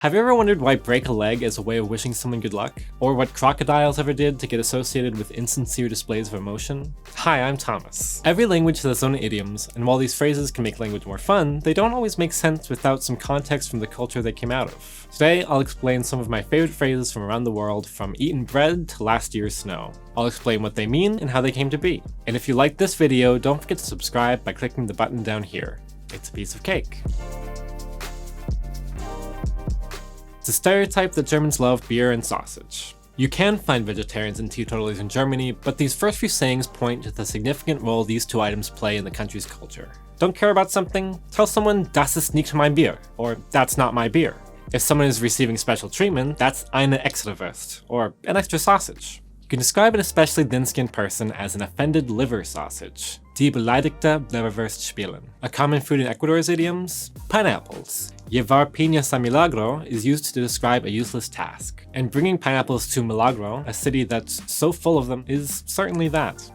Have you ever wondered why break a leg is a way of wishing someone good luck? Or what crocodiles ever did to get associated with insincere displays of emotion? Hi, I'm Thomas. Every language has its own idioms, and while these phrases can make language more fun, they don't always make sense without some context from the culture they came out of. Today, I'll explain some of my favorite phrases from around the world, from eaten bread to last year's snow. I'll explain what they mean and how they came to be. And if you liked this video, don't forget to subscribe by clicking the button down here. It's a piece of cake. It's a stereotype that Germans love beer and sausage. You can find vegetarians and teetotalers in Germany, but these first few sayings point to the significant role these two items play in the country's culture. Don't care about something? Tell someone, "Das ist nicht mein Bier," or "That's not my beer." If someone is receiving special treatment, that's eine Extrawurst, or an extra sausage. You can describe an especially thin-skinned person as an offended liver sausage. Die beleidigte Leberwurst spielen. A common food in Ecuador's idioms? Pineapples. Llevar piñas a Milagro is used to describe a useless task. And bringing pineapples to Milagro, a city that's so full of them, is certainly that.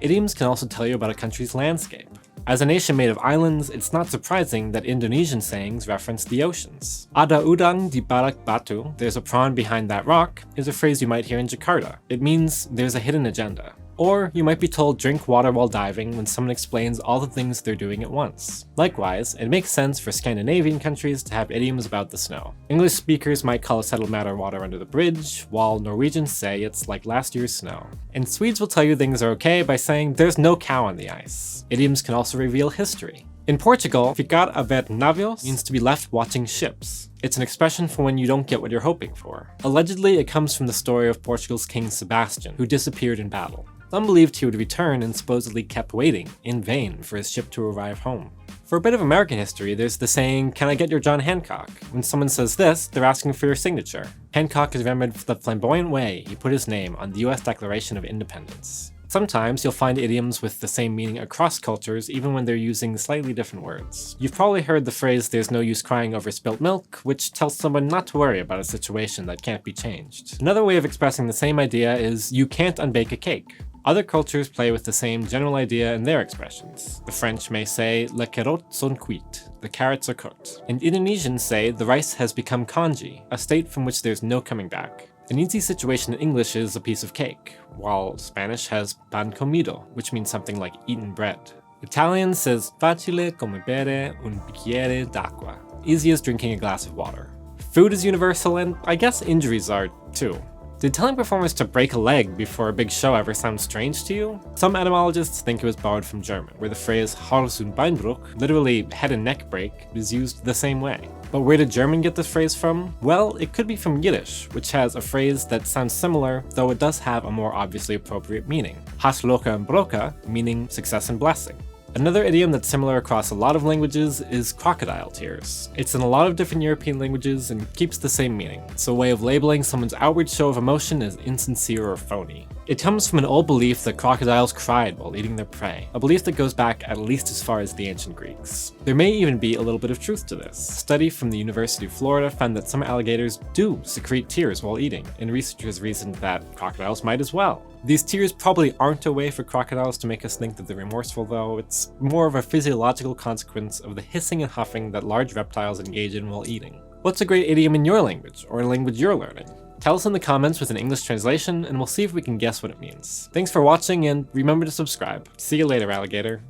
Idioms can also tell you about a country's landscape. As a nation made of islands, it's not surprising that Indonesian sayings reference the oceans. Ada udang di balik batu, there's a prawn behind that rock, is a phrase you might hear in Jakarta. It means there's a hidden agenda. Or you might be told drink water while diving when someone explains all the things they're doing at once. Likewise, it makes sense for Scandinavian countries to have idioms about the snow. English speakers might call a settled matter water under the bridge, while Norwegians say it's like last year's snow. And Swedes will tell you things are okay by saying there's no cow on the ice. Idioms can also reveal history. In Portugal, ficar a ver navios means to be left watching ships. It's an expression for when you don't get what you're hoping for. Allegedly, it comes from the story of Portugal's King Sebastian, who disappeared in battle. Some believed he would return and supposedly kept waiting, in vain, for his ship to arrive home. For a bit of American history, there's the saying, "Can I get your John Hancock?" When someone says this, they're asking for your signature. Hancock is remembered for the flamboyant way he put his name on the US Declaration of Independence. Sometimes you'll find idioms with the same meaning across cultures, even when they're using slightly different words. You've probably heard the phrase, "there's no use crying over spilt milk," which tells someone not to worry about a situation that can't be changed. Another way of expressing the same idea is, "you can't unbake a cake." Other cultures play with the same general idea in their expressions. The French may say, "Les carottes sont cuites," the carrots are cooked. And Indonesians say, "the rice has become congee," a state from which there's no coming back. An easy situation in English is a piece of cake, while Spanish has pan comido, which means something like eaten bread. Italian says facile come bere un bicchiere d'acqua, easy as drinking a glass of water. Food is universal, and I guess injuries are too. Did telling performers to break a leg before a big show ever sound strange to you? Some etymologists think it was borrowed from German, where the phrase Hals- und Beinbruch, literally head and neck break, is used the same way. But where did German get this phrase from? Well, it could be from Yiddish, which has a phrase that sounds similar, though it does have a more obviously appropriate meaning. Hashloka and broka, meaning success and blessing. Another idiom that's similar across a lot of languages is crocodile tears. It's in a lot of different European languages and keeps the same meaning. It's a way of labeling someone's outward show of emotion as insincere or phony. It comes from an old belief that crocodiles cried while eating their prey, a belief that goes back at least as far as the ancient Greeks. There may even be a little bit of truth to this. A study from the University of Florida found that some alligators do secrete tears while eating, and researchers reasoned that crocodiles might as well. These tears probably aren't a way for crocodiles to make us think that they're remorseful though, it's more of a physiological consequence of the hissing and huffing that large reptiles engage in while eating. What's a great idiom in your language, or a language you're learning? Tell us in the comments with an English translation, and we'll see if we can guess what it means. Thanks for watching, and remember to subscribe. See you later, alligator.